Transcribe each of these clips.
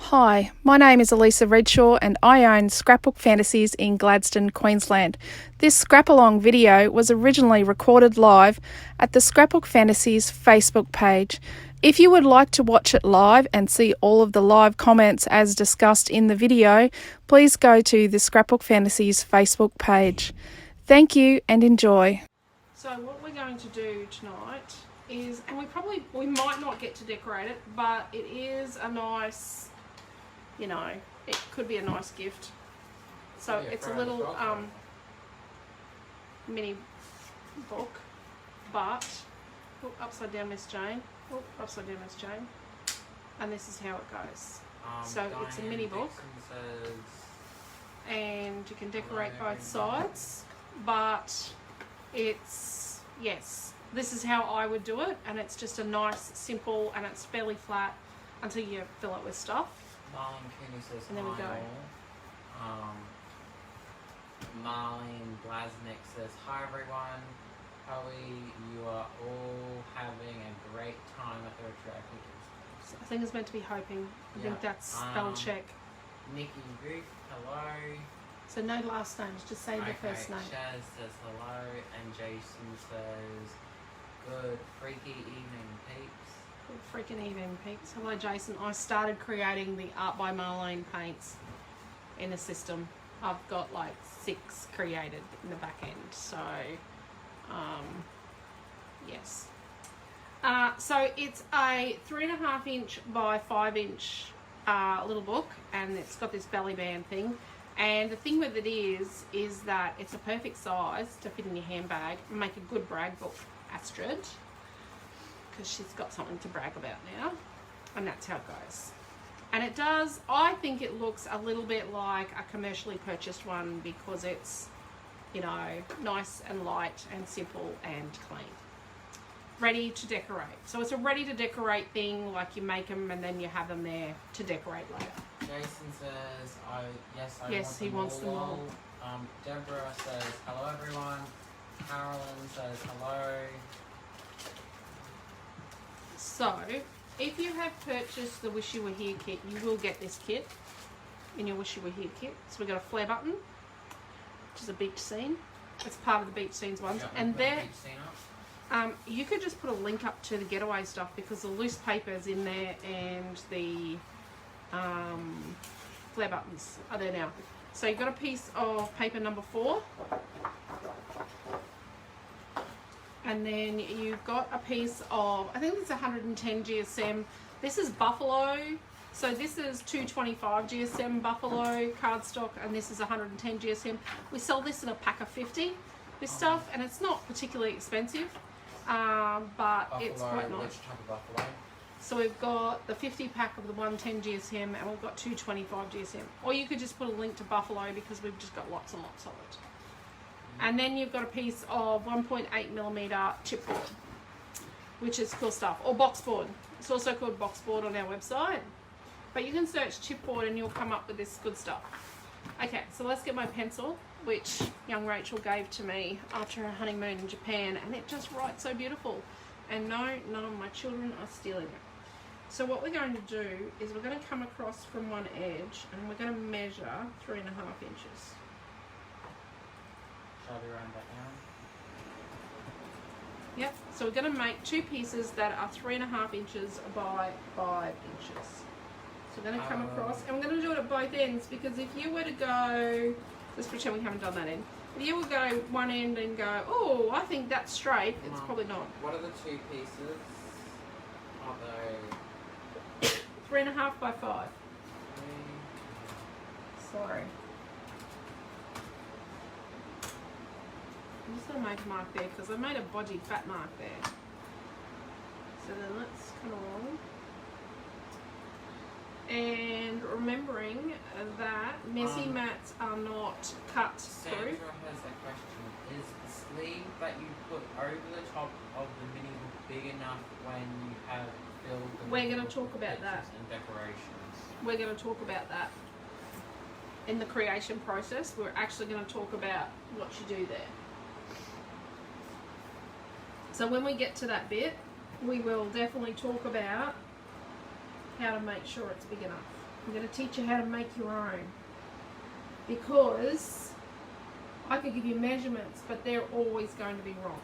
Hi, my name is Alicia Redshaw and I own Scrapbook Fantasies in Gladstone, Queensland. This scrap-along video was originally recorded live at the Scrapbook Fantasies Facebook page. If you would like to watch it live and see all of the live comments as discussed in the video, please go to the Scrapbook Fantasies Facebook page. Thank you and enjoy. So what we're going to do tonight is, and we might not get to decorate it, but it is a nice, you know, it could be a nice gift. So yeah, it's a little mini book, but upside down, Miss Jane. Upside down, Miss Jane. And this is how it goes. So it's a mini book, and you can decorate both sides. But it's, yes, this is how I would do it, and it's just a nice, simple, and it's fairly flat until you fill it with stuff. Marlene Cooney says and there we go. Marlene Blasnick says, hi everyone. Howie, you are all having a great time at the retreat. I think it's meant to be hoping. I think that's spell check. Nikki Ruth, hello. So no last names, just say the first name. Chaz says hello, and Jason says, good freaky evening, peeps. Good freaking evening, peeps. Hello, Jason. I started creating the Art by Marlene paints in the system. I've got like 6 created in the back end, so yes. So it's a 3.5 inch by 5 inch little book, and it's got this belly band thing. And the thing with it is that it's a perfect size to fit in your handbag and make a good brag book, Astrid, because she's got something to brag about now, and that's how it goes. And it does, I think it looks a little bit like a commercially purchased one because it's, you know, nice and light and simple and clean. Ready to decorate. So it's a ready to decorate thing, like you make them and then you have them there to decorate later. Jason says, yes, he wants them all. Deborah says, hello everyone. Carolyn says, hello. So, if you have purchased the Wish You Were Here kit, you will get this kit in your Wish You Were Here kit. So we've got a flare button, which is a beach scene. It's part of the beach scenes ones. Yep, and there, you could just put a link up to the Getaway stuff because the loose paper is in there and the flare buttons are there now. So you've got a piece of paper number 4. And then you've got a piece of, I think it's 110 GSM. This is Buffalo. So this is 225 GSM Buffalo cardstock, and this is 110 GSM. We sell this in a pack of 50, this stuff, and it's not particularly expensive, but Buffalo, it's quite nice. Which type of Buffalo? So we've got the 50 pack of the 110 GSM, and we've got 225 GSM. Or you could just put a link to Buffalo because we've just got lots and lots of it. And then you've got a piece of 1.8mm chipboard, which is cool stuff, or boxboard. It's also called boxboard on our website. But you can search chipboard and you'll come up with this good stuff. Okay, so let's get my pencil, which young Rachel gave to me after her honeymoon in Japan, and it just writes so beautiful. And no, none of my children are stealing it. So what we're going to do is we're going to come across from one edge and we're going to measure 3.5 inches. Shall we round that down? Yep, so we're going to make 2 pieces that are 3.5 inches by 5 inches. So we're going to come across, and we're going to do it at both ends, because if you were to go, let's pretend we haven't done that end. If you would go one end and go, oh, I think that's straight, it's probably not. What are the 2 pieces? Are they 3.5 by 5. Sorry. I'm just going to make a mark there because I made a bodgy fat mark there. So then let's come along. And remembering that messy mats are not cut Sandra through. has a question. Is the sleeve that you put over the top of the mini book big enough when you have filled the We're going to talk about that. And decorations? We're going to talk about that. In the creation process, we're actually going to talk about what you do there. So when we get to that bit, we will definitely talk about how to make sure it's big enough. I'm going to teach you how to make your own, because I could give you measurements, but they're always going to be wrong.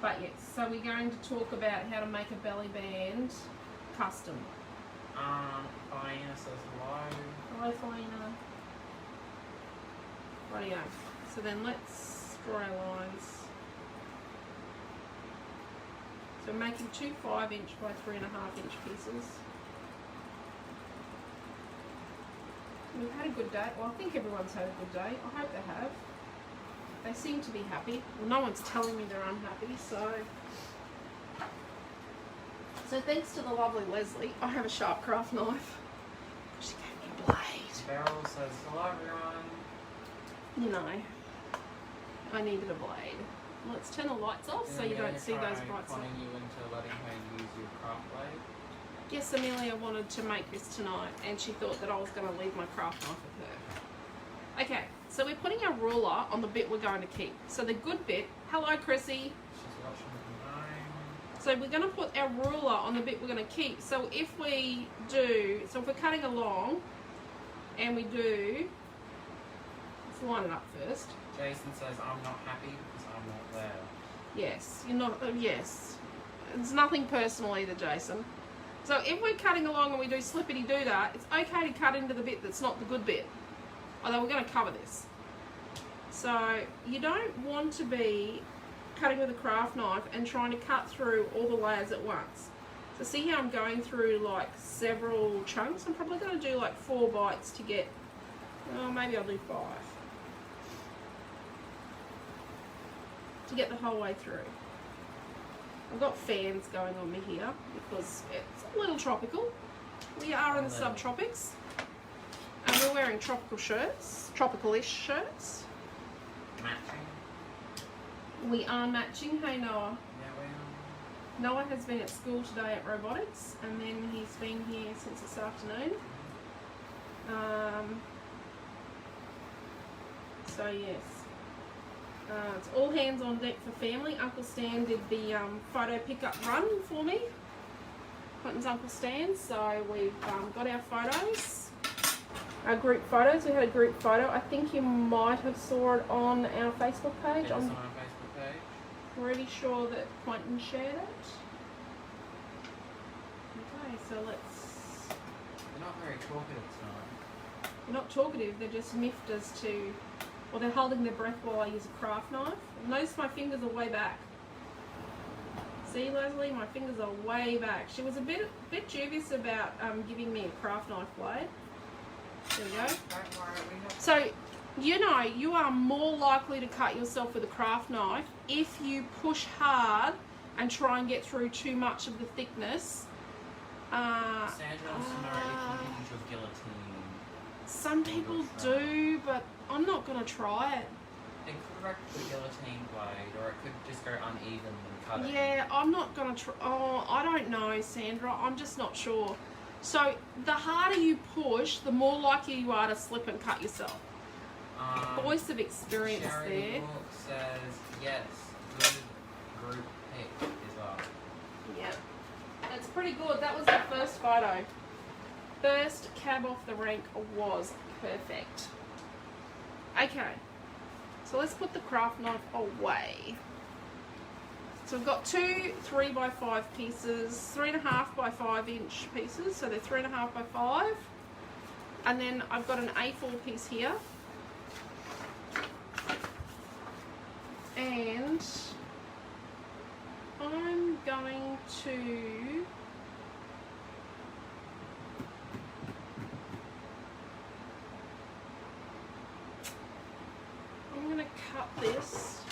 But yes, so we're going to talk about how to make a belly band custom. Felina says hello. Hi, Felina. Rightio. So then let's draw our lines. So we're making two 5-inch by 3.5-inch pieces. We've had a good day. Well, I think everyone's had a good day. I hope they have. They seem to be happy. Well, no one's telling me they're unhappy, so... So thanks to the lovely Leslie, I have a sharp craft knife. She gave me a blade. Beryl says hello everyone. You know, I needed a blade. Let's turn the lights off so you don't see those bright spots. Pointing you into letting her use your craft blade. Yes, Amelia wanted to make this tonight, and she thought that I was going to leave my craft knife with her. Okay, so we're putting our ruler on the bit we're going to keep. So the good bit, hello Chrissy. She's watching the line. So we're going to put our ruler on the bit we're going to keep. So if we do, so if we're cutting along, and we do, let's line it up first. Jason says I'm not happy because I'm not there. Yes, you're not, yes. It's nothing personal either, Jason. So if we're cutting along and we do slippity-do that, it's okay to cut into the bit that's not the good bit. Although we're going to cover this. So you don't want to be cutting with a craft knife and trying to cut through all the layers at once. So see how I'm going through like several chunks? I'm probably going to do like 4 bites to get, oh, maybe I'll do 5. To get the whole way through. I've got fans going on me here because it's a little tropical. We are in the subtropics. And we're wearing tropical shirts, tropical-ish shirts. Matching? We are matching. Hey Noah. Yeah, we are. Noah has been at school today at robotics, and then he's been here since this afternoon. So yes. It's all hands on deck for family. Uncle Stan did the photo pickup run for me. Quentin's Uncle Stan. So we've got our photos, our group photos. We had a group photo. I think you might have saw it on our Facebook page. It's on our Facebook page. Pretty sure that Quentin shared it. Okay, so let's... They're not very talkative tonight. They're not talkative, they're just miffed as to... Well, they're holding their breath while I use a craft knife. Notice my fingers are way back. See, Leslie, my fingers are way back. She was a bit dubious about giving me a craft knife blade. There we go. Don't worry, we have... So, you know, you are more likely to cut yourself with a craft knife if you push hard and try and get through too much of the thickness. Sandra wants to know if you can use your guillotine. Some people do, but I'm not going to try it. It could wreck the guillotine blade, or it could just go uneven and cut it. Yeah, I'm not going to try. Oh, I don't know, Sandra. I'm just not sure. So, the harder you push, the more likely you are to slip and cut yourself. Voice of experience Sherry there. Book says, yes, good group pic is up. Yeah. That's pretty good. That was our first photo. First cab off the rank was perfect. Okay, so let's put the craft knife away. So we've got 2 3x5 pieces, 3.5 by 5-inch pieces, so they're 3.5 by 5. And then I've got an A4 piece here. And I'm going to... I'm going to cut this.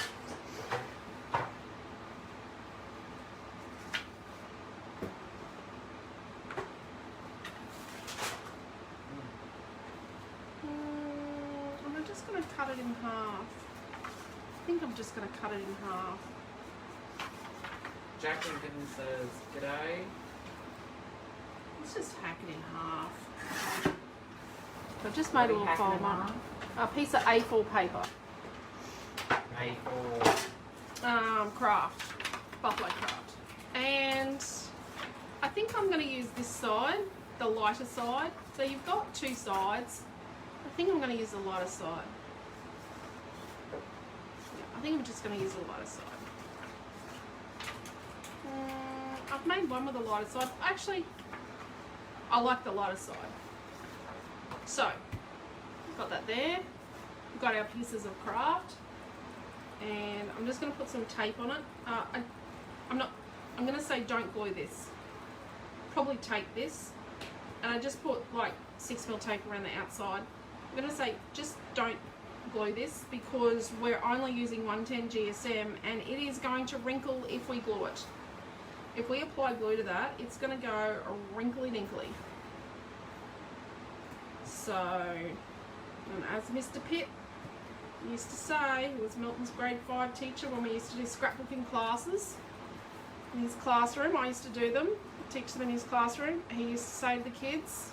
I'm just going to cut it in half. I think I'm just going to cut it in half. Jacqueline says, g'day. Let's just hack it in half. I've just made a little fold up. A piece of A4 paper. A4. Craft. Buffalo craft. And I think I'm going to use this side, the the lighter side. So you've got two sides. I think I'm going to use the lighter side. Yeah, I think I'm just going to use the lighter side. I've made one with the lighter side. Actually, I like the lighter side. So, got that there. We've got our pieces of craft. And I'm just going to put some tape on it. I'm going to say don't glue this. Probably tape this. And I just put like 6mm tape around the outside. I'm going to say just don't glue this because we're only using 110 GSM and it is going to wrinkle if we glue it. If we apply glue to that, it's going to go wrinkly dinkly. So, and as Mr. Pitt used to say, he was Milton's grade 5 teacher when we used to do scrapbooking classes. In his classroom, I used to do them, teach them in his classroom. He used to say to the kids,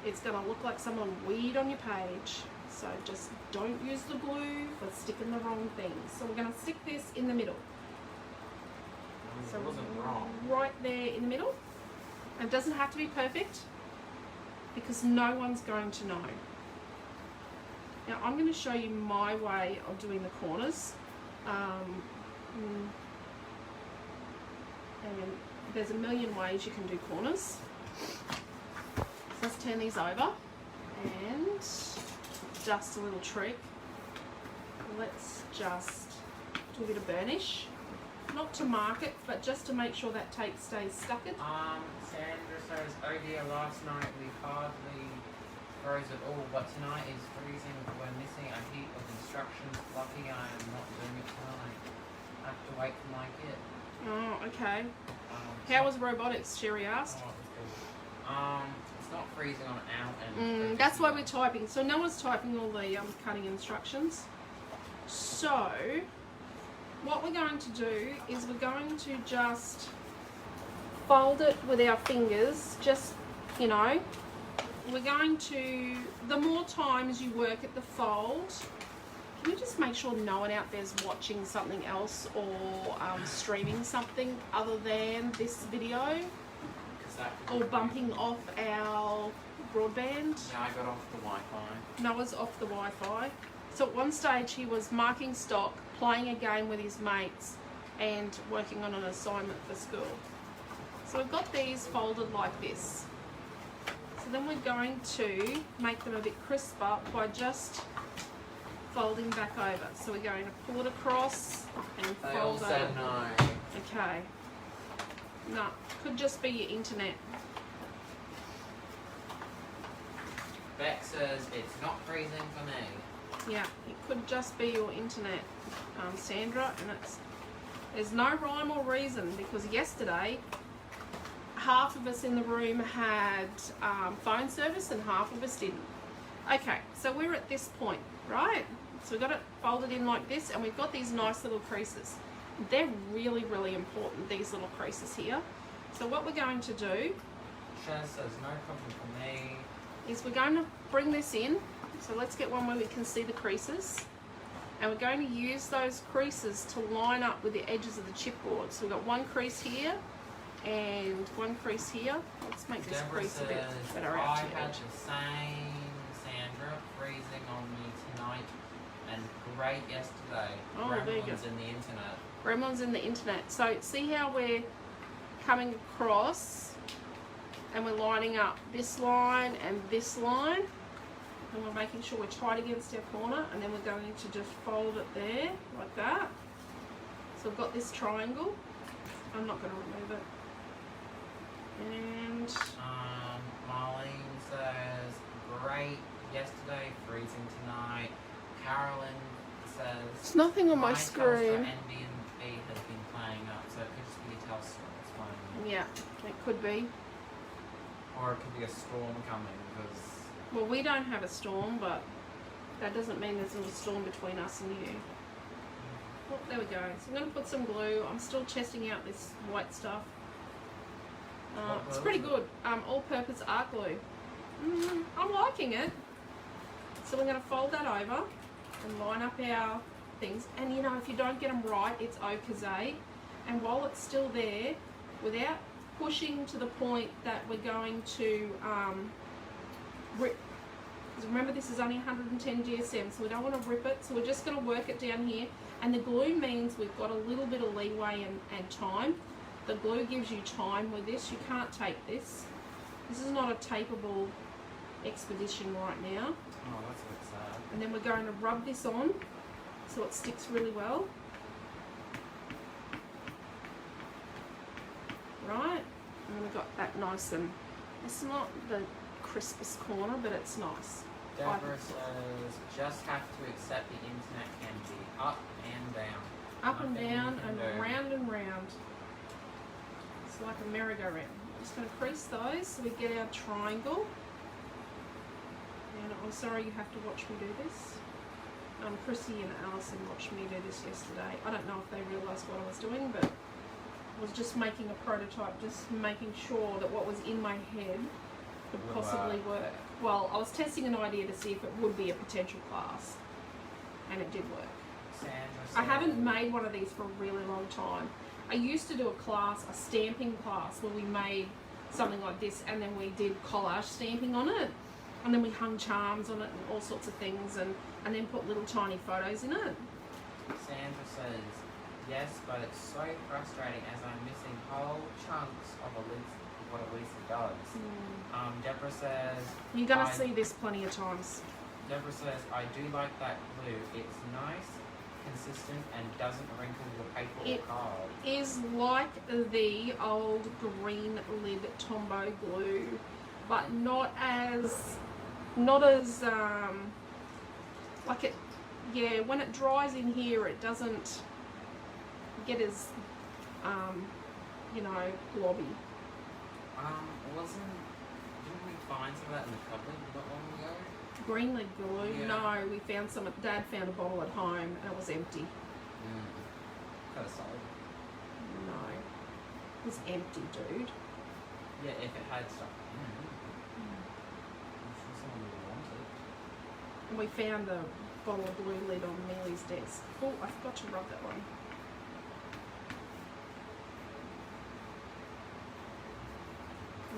it's going to look like someone weed on your page. So just don't use the glue for sticking the wrong things. So we're going to stick this in the middle. So it wasn't wrong. Right there in the middle. And it doesn't have to be perfect because no one's going to know. Now I'm going to show you my way of doing the corners. And there's a million ways you can do corners. So let's turn these over and just a little trick. Let's just do a bit of burnish. Not to mark it, but just to make sure that tape stays stuck in. Sandra says, oh dear, last night we hardly froze at all, but tonight is freezing. We're missing a heap of instructions. Lucky I am not doing it tonight. I have to wait for my kit. Oh, okay. How was robotics? Sherry asked. Oh, it was good. It's not freezing on our end. That's why we're typing. So no one's typing all the cutting instructions. So what we're going to do is we're going to just fold it with our fingers. Just, you know, we're going to, the more times you work at the fold, can you just make sure no one out there's watching something else or streaming something other than this video? Or bumping off our broadband? Yeah, I got off the Wi-Fi. Noah's off the Wi-Fi. So at one stage he was marking stock, playing a game with his mates and working on an assignment for school. So we've got these folded like this. So then we're going to make them a bit crisper by just folding back over. So we're going to pull it across and They all fold said over. no. Okay. No, could just be your internet. Beck says it's not freezing for me. Yeah, it could just be your internet, Sandra, and there's no rhyme or reason because yesterday half of us in the room had phone service and half of us didn't. Okay, so we're at this point, right? So we've got it folded in like this and we've got these nice little creases. They're really, really important, these little creases here. So what we're going to do Shaz says no problem for me. is we're going to bring this in. So let's get one where we can see the creases. And we're going to use those creases to line up with the edges of the chipboard. So we've got one crease here and one crease here. Let's make this Deborah crease a bit says, better I out to the had edge. the same, Sandra, freezing on me tonight and great yesterday. Oh, there you go. Gremlins in the internet. Gremlins in the internet. So see how we're coming across and we're lining up this line and this line. And we're making sure we're tight against our corner, and then we're going to just fold it there, like that. So we've got this triangle. I'm not going to remove it. And Marlene says, great yesterday, freezing tonight. Carolyn says, there's nothing on my Telstra screen. NBNB has been playing up, so it could just be a Telstra, it's fine. Yeah, it could be. Or it could be a storm coming, because Well, we don't have a storm, but that doesn't mean there's a storm between us and you. Well, there we go. So I'm going to put some glue. I'm still testing out this white stuff. It's pretty good. All-purpose art glue. I'm liking it. So we're going to fold that over and line up our things. And you know, if you don't get them right, it's okaze. And while it's still there, without pushing to the point that we're going to rip. Because remember, this is only 110 GSM, so we don't want to rip it. So we're just going to work it down here. And the glue means we've got a little bit of leeway and time. The glue gives you time with this. You can't tape this. This is not a tapeable expedition right now. Oh, that's a bit sad. And then we're going to rub this on so it sticks really well. Right, and we've got that nice, and it's not the crispest corner, but it's nice. Deborah says, just have to accept the internet can be up and down. Up and Nothing down you can and do. round and round. It's like a merry-go-round. I'm just going to crease those so we get our triangle. And I'm sorry you have to watch me do this. Chrissy and Alison watched me do this yesterday. I don't know if they realised what I was doing, but I was just making a prototype, just making sure that what was in my head could Will possibly work. Well, I was testing an idea to see if it would be a potential class, and it did work. Sandra I says, haven't made one of these for a really long time. I used to do a class, a stamping class, where we made something like this and then we did collage stamping on it, and then we hung charms on it and all sorts of things, and then put little tiny photos in it. Sandra says, yes, but it's so frustrating as I'm missing whole chunks of what Alicia does. Deborah says, You're going to see this plenty of times. Deborah says, I do like that glue. It's nice, consistent, and doesn't wrinkle the paper or card. Is like the old green lid Tombow glue, but not as like it. Yeah, when it dries in here, it doesn't get as you know, globby. Didn't we find some of that in the cupboard not long ago? Green lid glue? Yeah. No, we found some. Dad found a bottle at home and it was empty. Kind of solid. No, it was empty, dude. Yeah, if it had stuff in it. I'm sure someone would want it. And we found a bottle of glue lid on Millie's desk. Oh, I forgot to rub that one.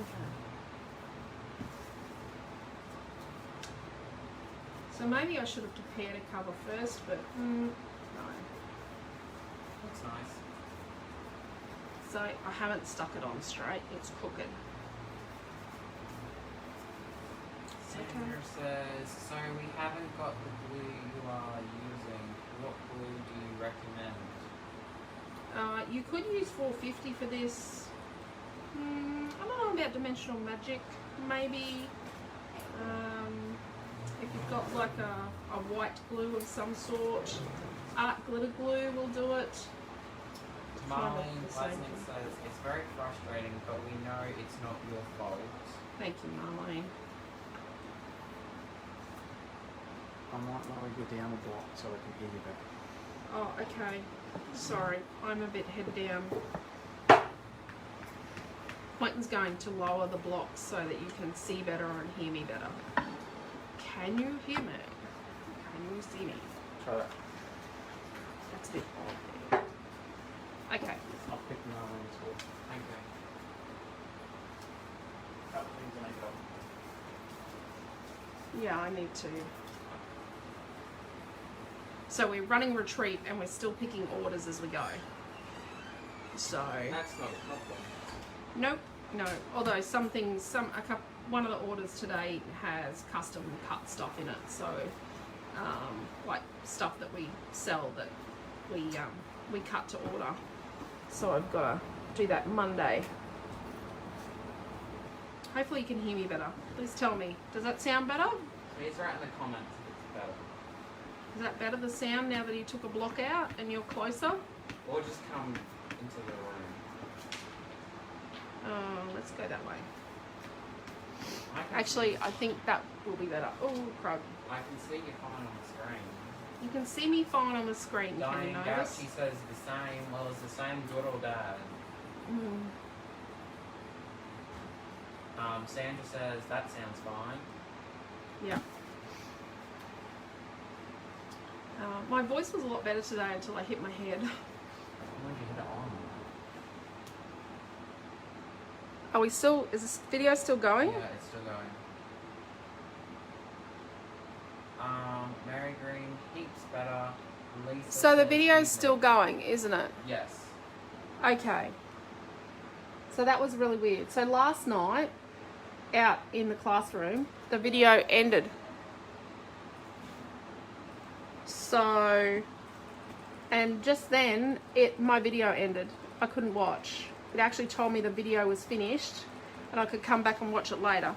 Okay. So maybe I should have prepared a cover first, but no. Looks nice. So I haven't stuck it on straight, it's crooked. Sandra says, so we haven't got the glue you are using. What glue do you recommend? You could use 450 for this. I don't know about Dimensional Magic, maybe. If you've got like a white glue of some sort, art glitter glue will do it. Marlene the same Pleasant thing. says, it's very frustrating, but we know it's not your fault. Thank you, Marlene. I might lower you down a block so I can hear you better. Oh, okay. Sorry, I'm a bit head down. Quentin's going to lower the blocks so that you can see better and hear me better. Can you hear me? Can you see me? Try that. That's a bit odd. Okay. I'll pick Marlene's one. Okay. Couple things I need to. Yeah, I need to. So we're running retreat and we're still picking orders as we go. So That's not a problem. nope, no. Although some things, one of the orders today has custom cut stuff in it. So like stuff that we sell that we cut to order. So I've got to do that Monday. Hopefully you can hear me better. Please tell me. Does that sound better? Please write in the comments if it's better. Is that better, the sound, now that you took a block out and you're closer? Or just come into the room. Let's go that way. I can Actually, see, I think that will be better. Oh, crud. I can see you fine on the screen. You can see me fine on the screen, can you Diane notice? Gauchi says the same. Well, it's the same good or bad. Sandra says that sounds fine. Yeah. My voice was a lot better today until I hit my head. When did you hit it on? Are we still, is this video still going? Yeah, it's still going. Mary Green, heaps better. Lisa So the says video's evening. still going, isn't it? Yes. Okay. So that was really weird. So last night, out in the classroom, the video ended. So, and just then, my video ended. I couldn't watch. It actually told me the video was finished and I could come back and watch it later.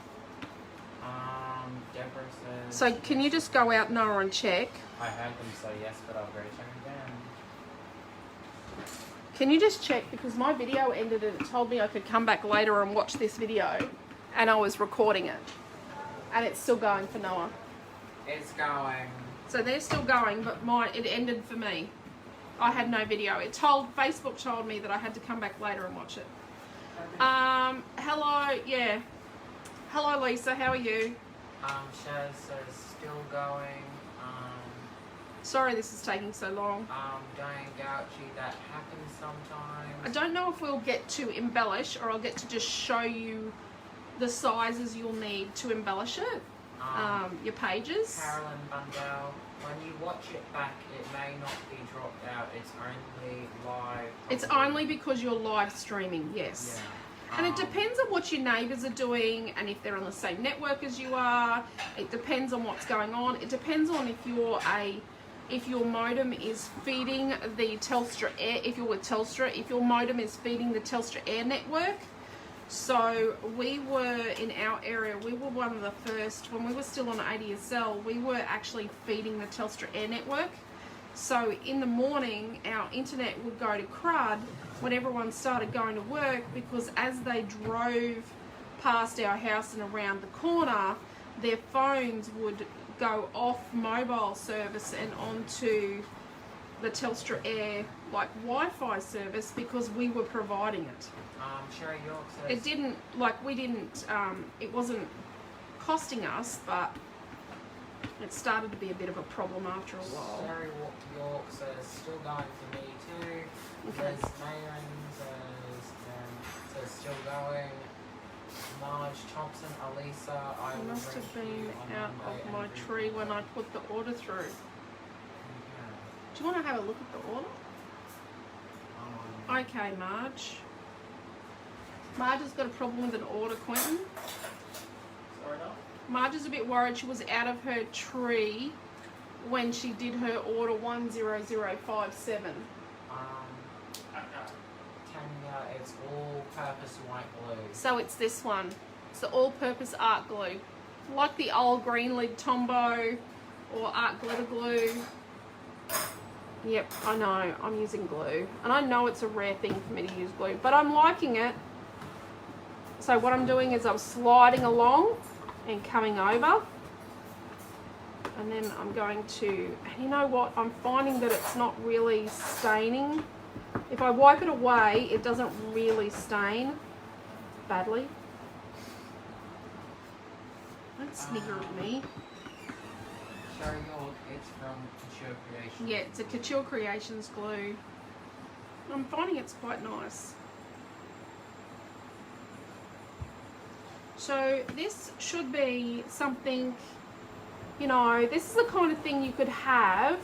Deborah says... So can you just go out, Noah, and check? I heard them say yes, but I'll go check again. Can you just check? Because my video ended and it told me I could come back later and watch this video. And I was recording it. And it's still going for Noah. It's going. So they're still going, but it ended for me. I had no video. Facebook told me that I had to come back later and watch it. Hello, yeah. Hello, Lisa, how are you? Shaz says still going. Sorry this is taking so long. Diane Gouchy, that happens sometimes. I don't know if we'll get to embellish or I'll get to just show you the sizes you'll need to embellish it. Your pages. Carolyn Bundell, when you watch it back, it may not be dropped out. It's only live. It's only because you're live streaming, yes. Yeah. And it depends on what your neighbours are doing and if they're on the same network as you are. It depends on what's going on. It depends on if your modem is feeding the Telstra Air, if you're with Telstra, if your modem is feeding the Telstra Air network. So we were, in our area, we were one of the first, when we were still on ADSL, we were actually feeding the Telstra Air network. So in the morning, our internet would go to crud when everyone started going to work, because as they drove past our house and around the corner, their phones would go off mobile service and onto the Telstra Air like Wi-Fi service because we were providing it. Sherry York says... It wasn't costing us, but it started to be a bit of a problem after a while. Sherry York says still going for me too. Okay. Liz Mayron says still going. Marge Thompson, Alisa, I will must have bring been you on out Monday of my and tree when I put the order through. Okay. Do you want to have a look at the order? Okay, Marge. Marge has got a problem with an order, Quentin. Sorry, no? Marge is a bit worried she was out of her tree when she did her order 10057. Tanya, it's all-purpose white glue. So it's this one. It's the all-purpose art glue. Like the old green lid Tombow or art glitter glue. Yep, I know, I'm using glue. And I know it's a rare thing for me to use glue, but I'm liking it. So what I'm doing is I'm sliding along and coming over. And then I'm going to, and you know what, I'm finding that it's not really staining. If I wipe it away, it doesn't really stain badly. Don't snigger at me. Sherry York, it's from Couture Creations. Yeah, it's a Couture Creations glue. I'm finding it's quite nice. So this should be something, you know, this is the kind of thing you could have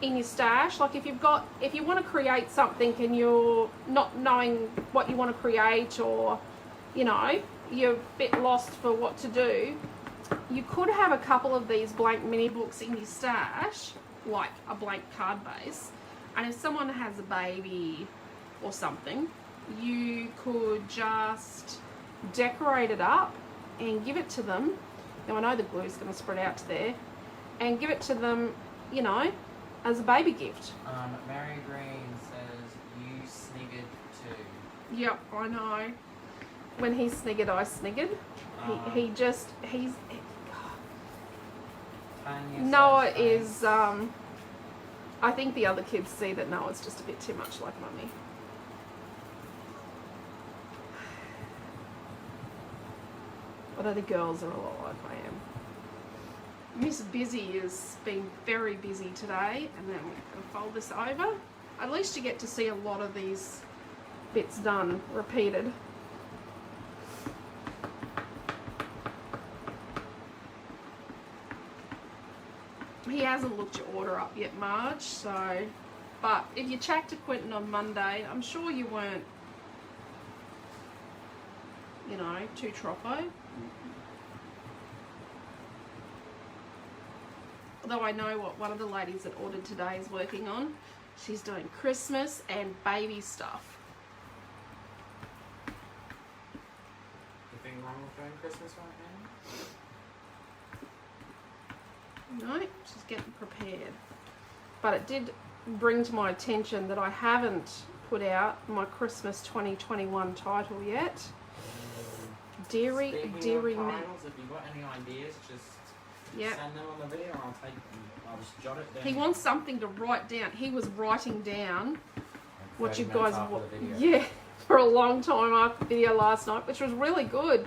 in your stash. Like if you want to create something and you're not knowing what you want to create, or, you know, you're a bit lost for what to do, you could have a couple of these blank mini books in your stash, like a blank card base, and if someone has a baby or something, you could just decorate it up and give it to them. Now I know the glue is going to spread out to there, and give it to them, you know, as a baby gift. Mary Green says you sniggered too. Yep, I know. When he sniggered, I sniggered. He's Tanya Noah says, is, I think the other kids see that Noah's just a bit too much like Mummy. Although the girls are a lot like I am. Miss Busy has been very busy today, and then we're going to fold this over. At least you get to see a lot of these bits done, repeated. He hasn't looked your order up yet, Marge, so... But if you chat to Quentin on Monday, I'm sure you weren't, you know, too troppo. Although I know what one of the ladies that ordered today is working on. She's doing Christmas and baby stuff. Anything wrong with doing Christmas right now? No, she's getting prepared. But it did bring to my attention that I haven't put out my Christmas 2021 title yet. Deary me. If you've got any ideas, just Yep. send them on the video and I'll take them. I'll just jot it down. He wants something to write down. He was writing down what you 30 minutes guys after wa- the video. yeah, for a long time after the video last night, which was really good.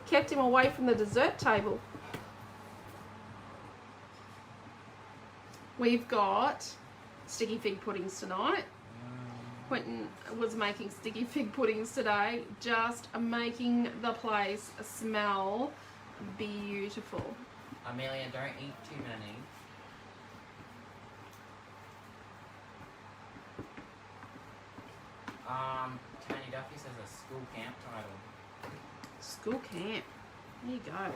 Kept him away from the dessert table. We've got sticky fig puddings tonight. Quentin was making sticky fig puddings today, just making the place smell beautiful. Amelia, don't eat too many. Tony Duffy says a school camp title. School camp. There you go.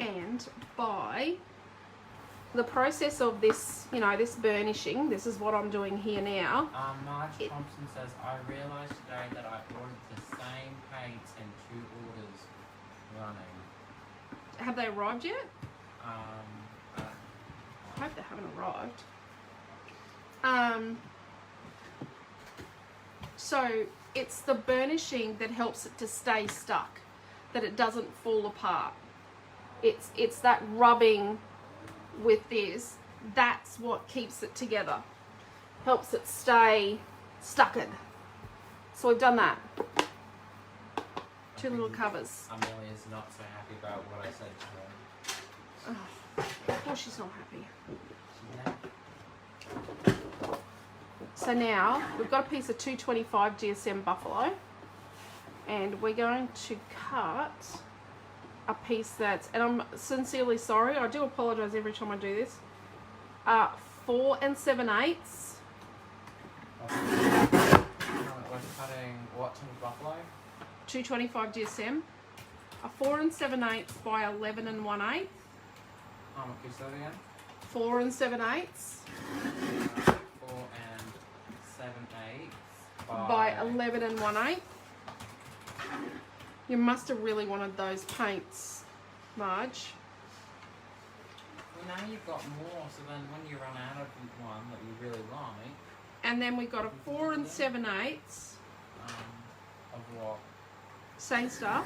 And by the process of this, you know, this burnishing, this is what I'm doing here now. Marge Thompson says, I realised today that I ordered the same paints in 2 orders running. Have they arrived yet? I I hope they haven't arrived. So it's the burnishing that helps it to stay stuck, that it doesn't fall apart. It's that rubbing with this, that's what keeps it together, helps it stay stucked. So we've done that. 2 little covers. Amelia's not so happy about what I said to her. Oh, of course she's not happy. So now we've got a piece of 225 GSM buffalo, and we're going to cut a piece that's, and I'm sincerely sorry, I do apologise every time I do this, 4 7/8. We're cutting what type of buffalo? 225 GSM, a 4 7/8 by 11 1/8. How much is that again? 4 7/8 4 7/8 by 11 1/8. You must have really wanted those paints, Marge. Well, now you've got more, so then when you run out of one that you really like... And then we got a 4 7/8. Of what? Same stuff.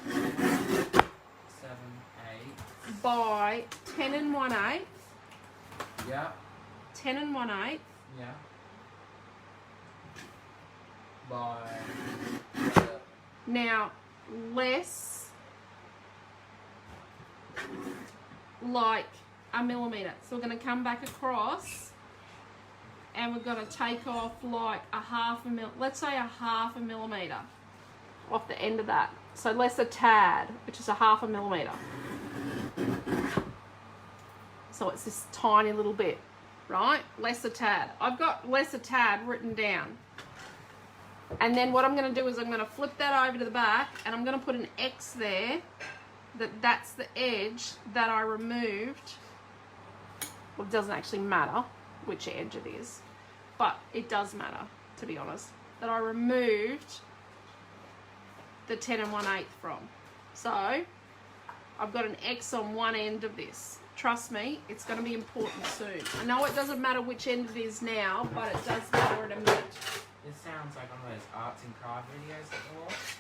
7/8. By 10 1/8. Yeah. 10 1/8. Yeah. By... Now, less like a millimetre. So we're going to come back across and we're going to take off like a half a let's say a half a millimetre off the end of that. So less a tad, which is a half a millimetre. So it's this tiny little bit, right? Less a tad. I've got less a tad written down. And then what I'm going to do is I'm going to flip that over to the back and I'm going to put an X there. That's the edge that I removed. Well, it doesn't actually matter which edge it is, but it does matter, to be honest, that I removed the 10 1/8 from. So I've got an X on one end of this. Trust me, it's going to be important soon. I know it doesn't matter which end it is now, but it does matter in a minute. This sounds like one of those arts and craft videos that you watch.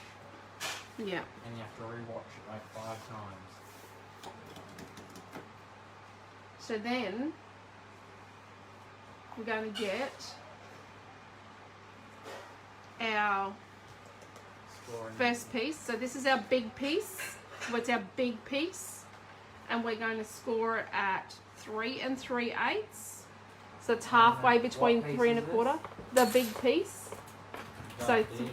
Yeah. And you have to rewatch it like 5 times. So then we're going to get our Scoring. first piece. So this is our big piece. So it's our big piece. And we're going to score it at 3 3/8. So it's halfway What between piece 3 is1/4. The big piece. The So big piece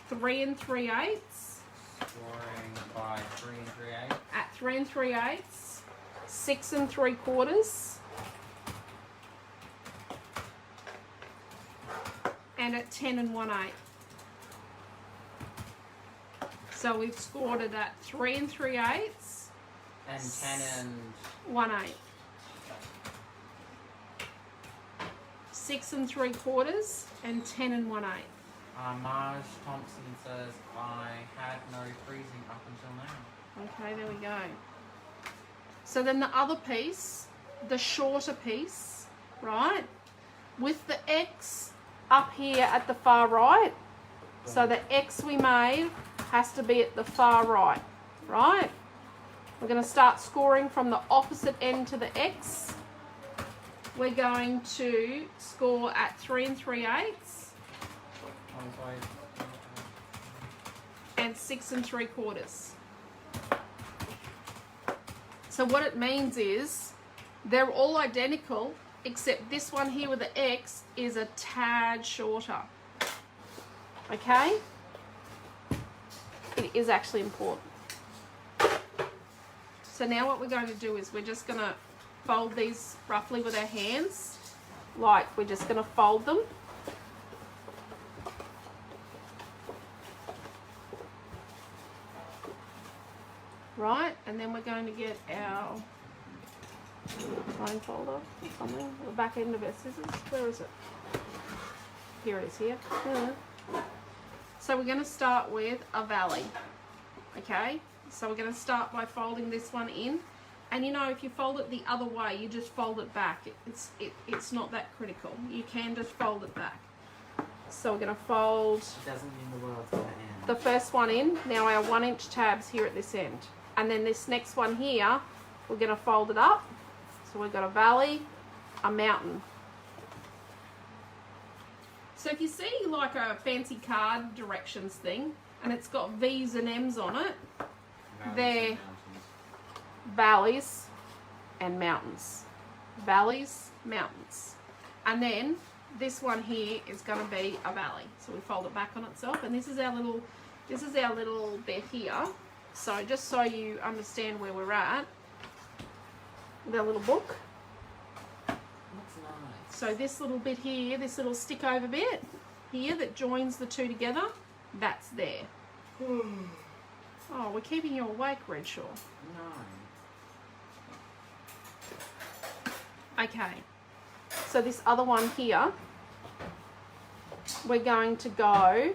3 3/8. scoring by 3 3/8. At 3 3/8. 6 3/4. And at 10 1/8. So we've scored it at 3 3/8. And 10 and 1/8. 6 3/4 and 10 1/8. Marge Thompson says, I had no freezing up until now. Okay, there we go. So then the other piece, the shorter piece, right, with the X up here at the far right. So the X we made has to be at the far right, right? We're going to start scoring from the opposite end to the X. We're going to score at 3 3/8 and 6 3/4. So what it means is they're all identical, except this one here with the X is a tad shorter. Okay? It is actually important. So now what we're going to do is we're just going to fold these roughly with our hands. Like we're just going to fold them. Right, and then we're going to get our line folder or something, the back end of our scissors. Where is it? Here it is, here. So we're going to start with a valley. Okay, so we're going to start by folding this one in. And you know, if you fold it the other way, you just fold it back. It's not that critical. You can just fold it back. So we're going to fold It doesn't mean the world's going to end. the first one in. Now our 1 inch tabs here at this end. And then this next one here, we're going to fold it up. So we've got a valley, a mountain. So if you see like a fancy card directions thing, and it's got V's and M's on it, they're valleys and mountains. Valleys, mountains. And then this one here is going to be a valley. So we fold it back on itself, and this is our little bit here. So just so you understand where we're at with our little book. That's nice. So this little bit here, this little stick over bit here that joins the two together, that's there. Oh, we're keeping you awake, Redshaw. No. Okay. So this other one here, we're going to go,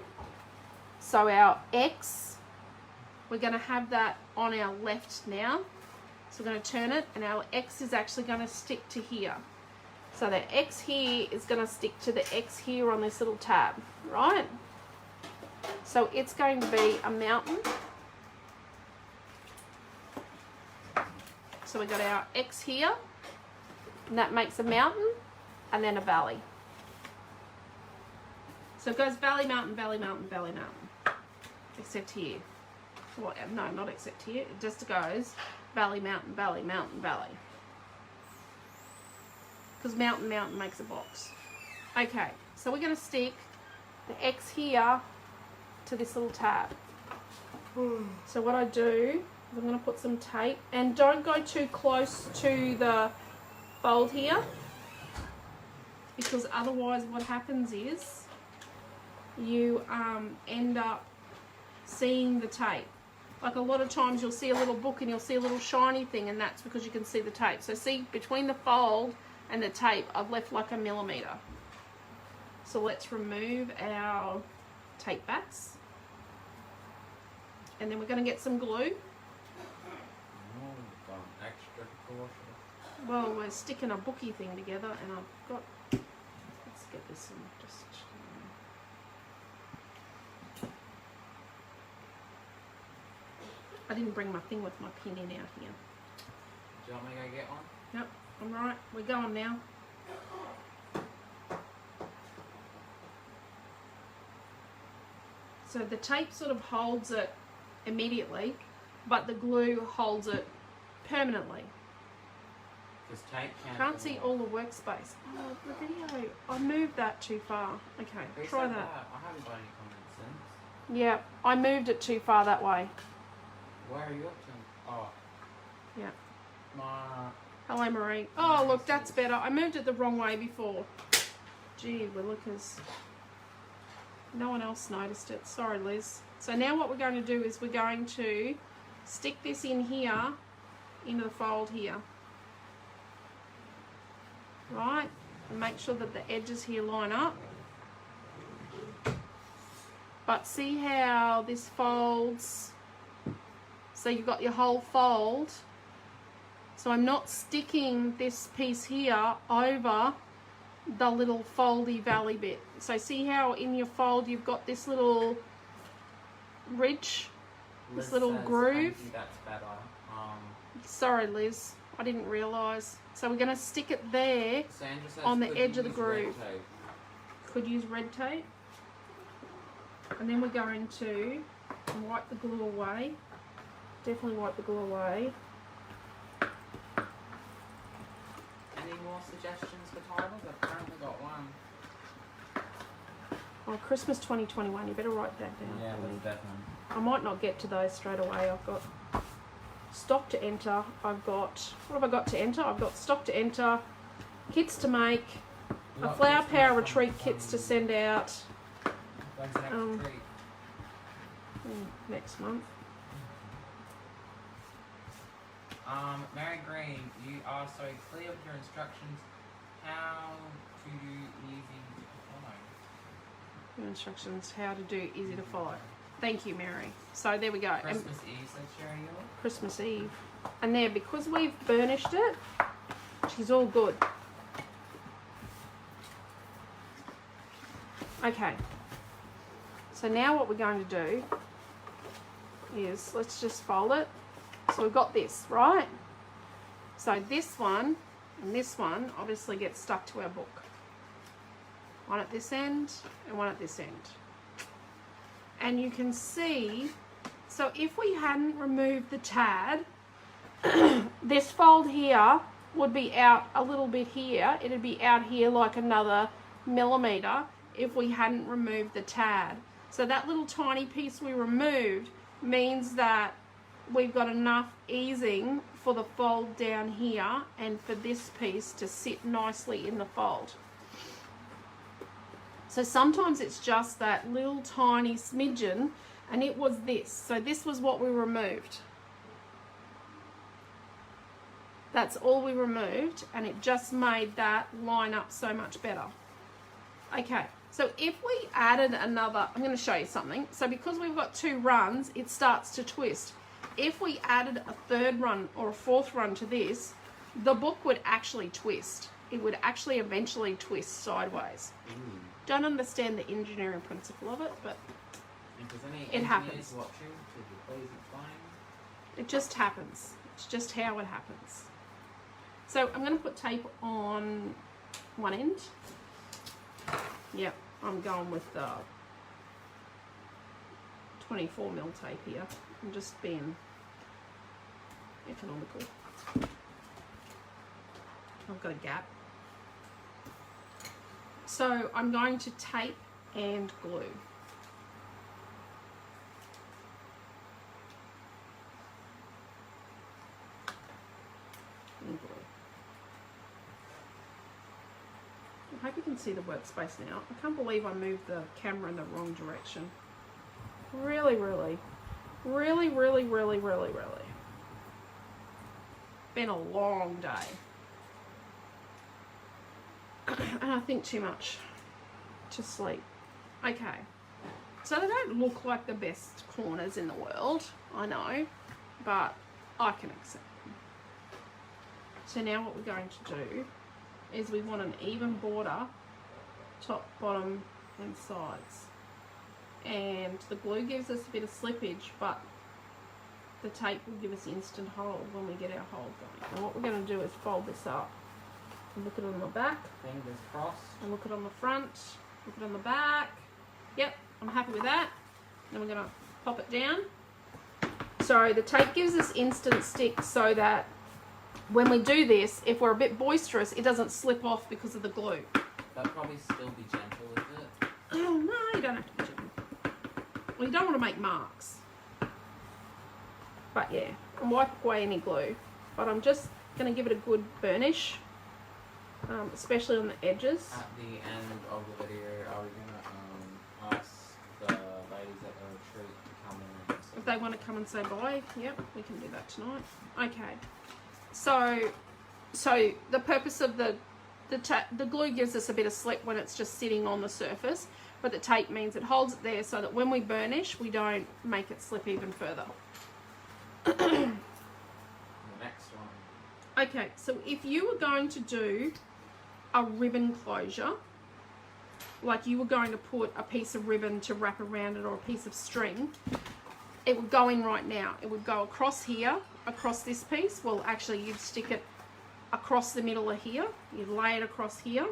so our X, we're going to have that on our left now. So we're going to turn it, and our X is actually going to stick to here. So the X here is going to stick to the X here on this little tab, right? So it's going to be a mountain. So we got our X here, and that makes a mountain, and then a valley. So it goes valley, mountain, valley, mountain, valley, mountain. Except here. Well, no, not except here. It just goes valley, mountain, valley, mountain, valley. Because mountain, mountain makes a box. Okay, so we're going to stick the X here to this little tab. So what I do is I'm going to put some tape, and don't go too close to the fold here, because otherwise what happens is you end up seeing the tape. Like a lot of times you'll see a little book and you'll see a little shiny thing, and that's because you can see the tape. So see, between the fold and the tape, I've left like 1 millimeter. So let's remove our tape backs. And then we're going to get some glue. Extra cautious. Well, we're sticking a bookie thing together, and I've got, let's get this and just, I didn't bring my thing with my pin in out here. Do you want me to go get one? Nope, I'm right. We're going now. So the tape sort of holds it immediately, but the glue holds it permanently. Because tape Can't see all the workspace. Oh, the video. I moved that too far. Okay, Who try said that. I haven't got any comments since. Yeah, I moved it too far that way. Where are you up to? Oh. Yeah. My... Hello, Marie. Oh, look, that's better. I moved it the wrong way before. Gee, Willikers. No one else noticed it. Sorry, Liz. So now what we're going to do is we're going to stick this in here, into the fold here. Right? And make sure that the edges here line up. But see how this folds? So you've got your whole fold. So I'm not sticking this piece here over the little foldy valley bit. So see how in your fold you've got this little ridge, this little groove? That's better. Sorry, Liz, I didn't realise. So we're going to stick it there on the edge of the groove. Could use red tape. And then we're going to wipe the glue away. Definitely wipe the glue away. Any more suggestions for titles? I've currently got one. Oh, Christmas 2021, you better write that down. Yeah, for me. definitely. I might not get to those straight away. I've got stock to enter. I've got, what have I got to enter? I've got stock to enter, kits to make, a Flower Power retreat kits to send out When's the next retreat? Next month. Mary Green, you are so clear with your instructions. How to do easy to follow? Your instructions, how to do easy to follow. Thank you, Mary. So there we go. Christmas Eve, said Sherry. Christmas Eve. And there, because we've burnished it, she's all good. Okay. So now what we're going to do is, let's just fold it. So we've got this, right? So this one and this one obviously get stuck to our book. One at this end and one at this end. And you can see, so if we hadn't removed the tad, this fold here would be out a little bit here. It'd be out here like another millimeter if we hadn't removed the tad. So that little tiny piece we removed means that we've got enough easing for the fold down here and for this piece to sit nicely in the fold. So sometimes it's just that little tiny smidgen, and it was this. So this was what we removed. That's all we removed, and it just made that line up so much better. Okay, so if we added another, I'm going to show you something. So because we've got 2 runs, it starts to twist. If we added a 3rd run or a 4th run to this, the book would actually twist. It would actually eventually twist sideways. Don't understand the engineering principle of it, but it happens. Watching, could you please explain? It just happens. It's just how it happens. So I'm going to put tape on one end. Yep, I'm going with the 24mm tape here. I'm just being economical. I've got a gap. So I'm going to tape and glue. And glue. I hope you can see the workspace now. I can't believe I moved the camera in the wrong direction. Really. Been a long day. And I think too much to sleep. Okay, so they don't look like the best corners in the world, I know, but I can accept them. So now what we're going to do is we want an even border, top, bottom and sides. And the glue gives us a bit of slippage, but the tape will give us instant hold when we get our hold going. And what we're going to do is fold this up. Look at it on the back. Fingers crossed. And look at it on the front. Look at it on the back. Yep, I'm happy with that. Then we're going to pop it down. So the tape gives us instant stick so that when we do this, if we're a bit boisterous, it doesn't slip off because of the glue. That'd probably still be gentle, is it? Oh, no, you don't have to be gentle. Well, you don't want to make marks. But yeah, and wipe away any glue. But I'm just going to give it a good burnish, especially on the edges. At the end of the video, are we going to ask the ladies at the retreat to come in and If they want to come and say bye, yep, we can do that tonight. Okay. So the purpose of the glue gives us a bit of slip when it's just sitting on the surface, but the tape means it holds it there so that when we burnish, we don't make it slip even further. the next one. Okay, so if you were going to do a ribbon closure, like you were going to put a piece of ribbon to wrap around it or a piece of string, it would go in right now. It would go across here, across this piece. Well, actually, you'd stick it across the middle of here. You'd lay it across here,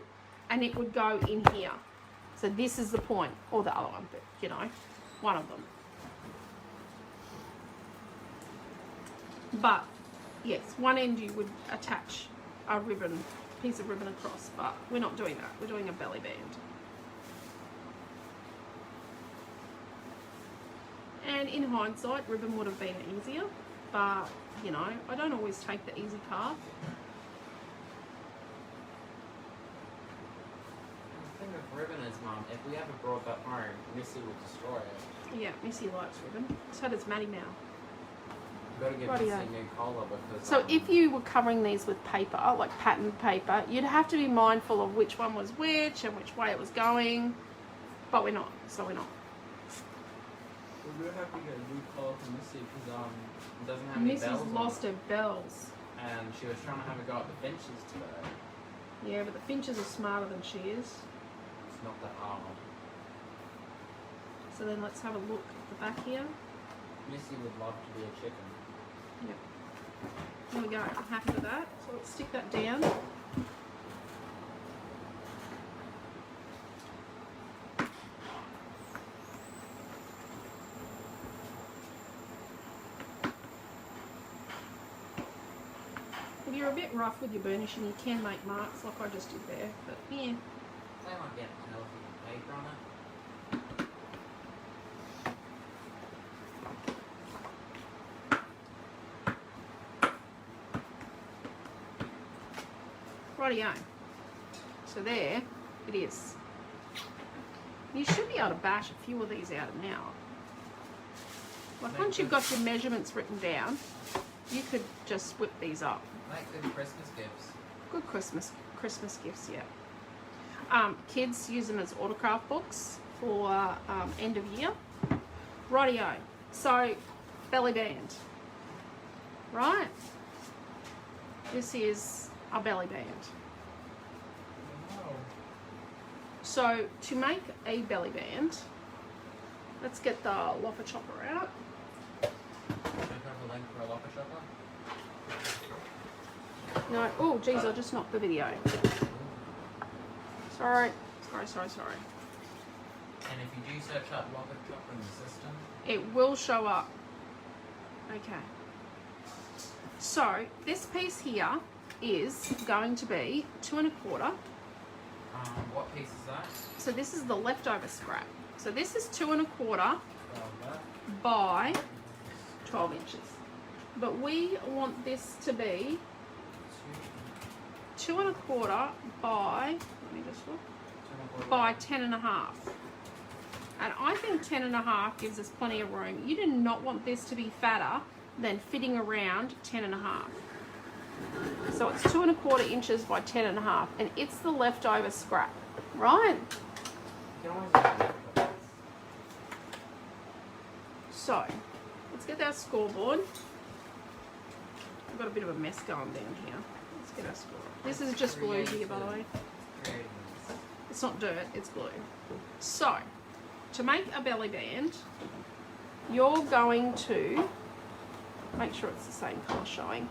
and it would go in here. So this is the point, or the other one, but you know, one of them. But yes, one end you would attach a ribbon, piece of ribbon across, but we're not doing that. We're doing a belly band. And in hindsight, ribbon would have been easier, but you know, I don't always take the easy path. The thing with ribbon is, Mum, if we ever brought that home, Missy will destroy it. Yeah, Missy likes ribbon. So does Maddie now. We've got to give Rightio. Missy a new collar because... So if you were covering these with paper, like patterned paper, you'd have to be mindful of which one was which and which way it was going, but we're not, so we're not. We will have to get a new collar for Missy because it doesn't have any bells Missy's on lost it. her bells. And she was trying to have a go at the finches today. Yeah, but the finches are smarter than she is. It's not that hard. So then let's have a look at the back here. Missy would love to be a chicken. Yep. There we go. I'm happy with that. So let's stick that down. If you're a bit rough with your burnishing, you can make marks like I just did there. But yeah. They might get a tell if you can paper on it. Rightio. So there it is. You should be able to bash a few of these out now. Like once you've got your measurements written down, you could just whip these up. Make good Christmas gifts. Good Christmas gifts, yeah. Kids use them as autograph books for end of year. Rightio. So belly band. Right? This is our belly band. Wow. So to make a belly band, let's get the lopper chopper out. Can I have a link for a locker chopper? No, oh geez, I just knocked the video. Sorry. And if you do search up locker chopper in the system, It will show up. Okay. So this piece here is going to be 2 1/4. what piece is that? So this is the leftover scrap. So this is 2 1/4 That. by 12 inches. But we want this to be 2 1/4 by, let me just look, by 10 1/2. And I think 10 1/2 gives us plenty of room. You do not want this to be fatter than fitting around 10 1/2. So it's 2 1/4 inches by 10 1/2, and it's the leftover scrap, right? You can always do that. So let's get our scoreboard. I've got a bit of a mess going down here. Let's get our scoreboard. This is just glue here, by the way. It's not dirt, it's glue. So, to make a belly band, you're going to make sure it's the same colour showing.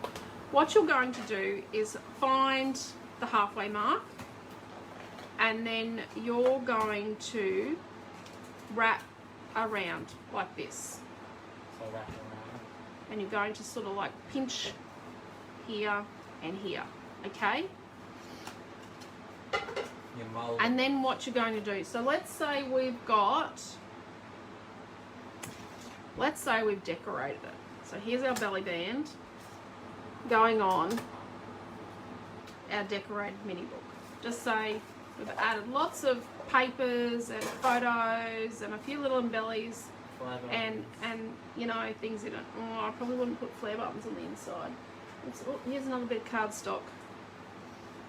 What you're going to do is find the halfway mark, and then you're going to wrap around like this. So wrap it around. And you're going to sort of like pinch here and here, okay? Your mold. And then what you're going to do, so let's say we've decorated it. So here's our belly band going on our decorated mini book. Just say we've added lots of papers and photos and a few little embellies and you know, things in it. Oh, I probably wouldn't put flare buttons on the inside. Oh, here's another bit of cardstock.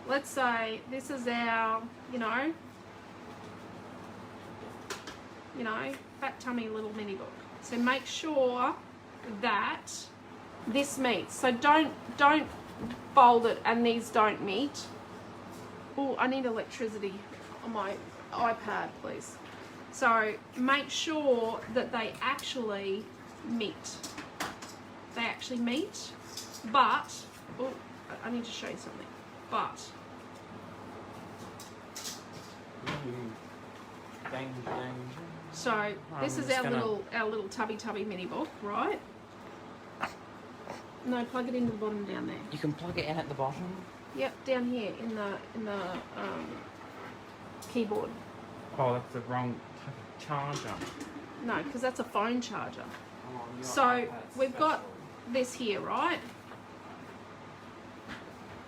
Let's say this is our, you know, fat tummy little mini book. So make sure that this meets. So don't fold it and these don't meet. Oh, I need electricity on my iPad, please. So make sure that they actually meet. They actually meet, but, oh, I need to show you something. But so this is our little tubby mini book, right? No, plug it into the bottom down there. You can plug it in at the bottom. Yep, down here in the keyboard. Oh, that's the wrong type of charger. No, because that's a phone charger. So we've got this here, right?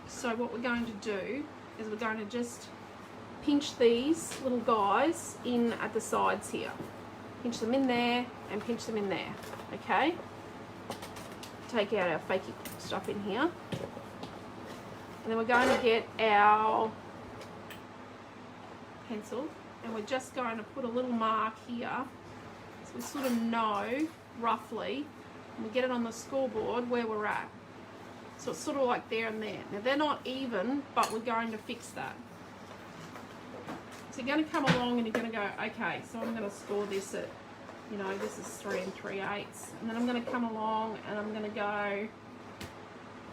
So what we're going to do is we're going to just pinch these little guys in at the sides here. Pinch them in there and pinch them in there, okay? Take out our fakey stuff in here. And then we're going to get our pencil and we're just going to put a little mark here so we sort of know roughly, and we get it on the scoreboard where we're at. So it's sort of like there and there. Now they're not even, but we're going to fix that. So you're going to come along and you're going to go, okay, so I'm going to score this at, you know, this is 3 3/8. And then I'm going to come along and I'm going to go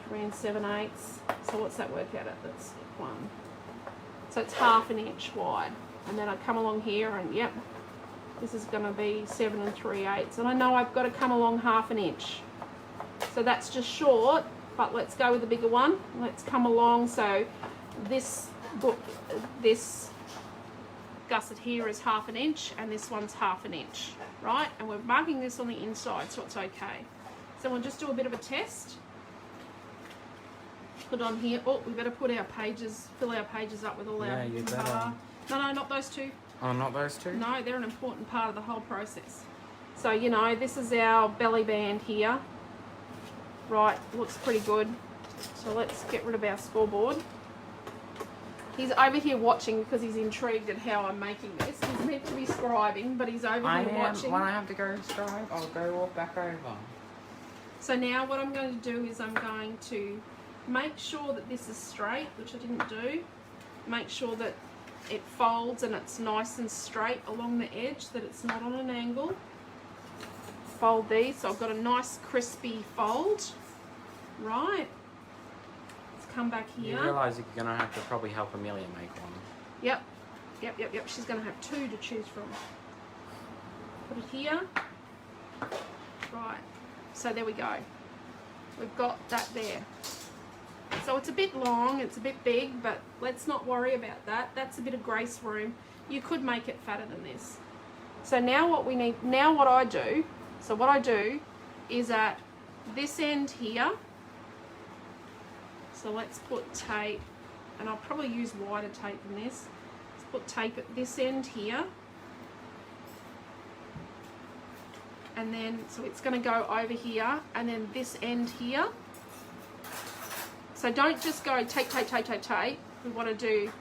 3 7/8. So what's that work out at? That's 1. So it's 1/2 inch wide. And then I come along here and, yep, this is going to be 7 3/8. And I know I've got to come along 1/2 inch. So that's just short, but let's go with the bigger one. Let's come along. So this book, this gusset here is 1/2 inch and this one's 1/2 inch, right? And we're marking this on the inside, so it's okay. So we'll just do a bit of a test. Put on here. Oh, we better put our pages, fill our pages up with all our you better. No, not those two. Oh, not those two? No, they're an important part of the whole process. So, you know, this is our belly band here. Right, looks pretty good. So let's get rid of our scoreboard. He's over here watching because he's intrigued at how I'm making this. He's meant to be scribing, but he's over here watching. When I have to go scribe, I'll go walk back over. So now what I'm going to do is I'm going to make sure that this is straight, which I didn't do. Make sure that it folds and it's nice and straight along the edge, that it's not on an angle. Fold these, so I've got a nice crispy fold, right? Let's come back here. You realise you're going to have to probably help Amelia make one. Yep. She's going to have 2 to choose from. Put it here. Right, so there we go. We've got that there. So it's a bit long, it's a bit big, but let's not worry about that. That's a bit of grace room. You could make it fatter than this. So now what I do is at this end here, so let's put tape, and I'll probably use wider tape than this. Let's put tape at this end here. And then, so it's going to go over here, and then this end here. So don't just go tape. We want to do